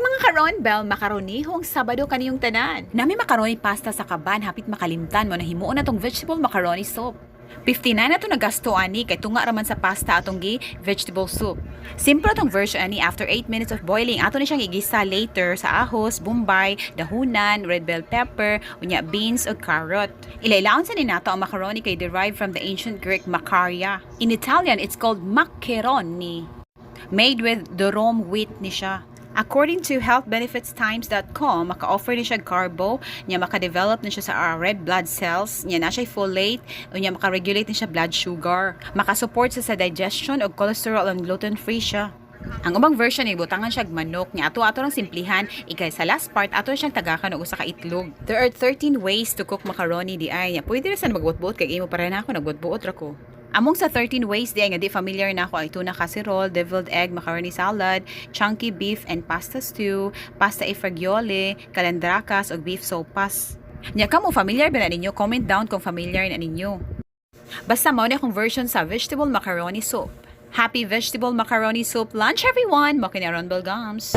mga ka-Ronbel, makaronihong Sabado kaniyong tanan. Nami macaroni pasta sa kaban, hapit makalimtan mo na himuon na tong vegetable macaroni soup. 59 na to nagasto ani kay tunga raman sa pasta atong vegetable soup. Simple tong version ani after 8 minutes of boiling ato ni siyang igisa later sa ahos, bombay, dahunan, red bell pepper, unya beans ug carrot. Ilailaon sa ni nato ang macaroni kay derived from the ancient Greek makaria. In Italian, it's called macaroni. Made with durum wheat ni siya. According to healthbenefitstimes.com, maka-offer ni siya carbo, niya maka-develop na siya sa red blood cells, niya na siya folate, o niya maka-regulate ni siya blood sugar, maka-support sa digestion o cholesterol and gluten-free siya. Ang ubang version ay butangan siya manok niya ato lang simplihan ikay sa last part ato siyang tagakan og usa ka itlog. There are 13 ways to cook macaroni di ay niya. Pwede ra sa magbuot-buot kay imo para na ako nagbuot-buot ra ko. Among sa 13 ways di ay nga di familiar na ako ay tuna casserole, deviled egg, macaroni salad, chunky beef and pasta stew, pasta e fagioli, calandrakas ug beef sopas. Nya kamo familiar ba na ninyo? Comment down kung familiar na ninyo. Basta mao ni akong version sa vegetable macaroni soup. Happy vegetable macaroni soup lunch everyone! Mao kini Ronbel Gams.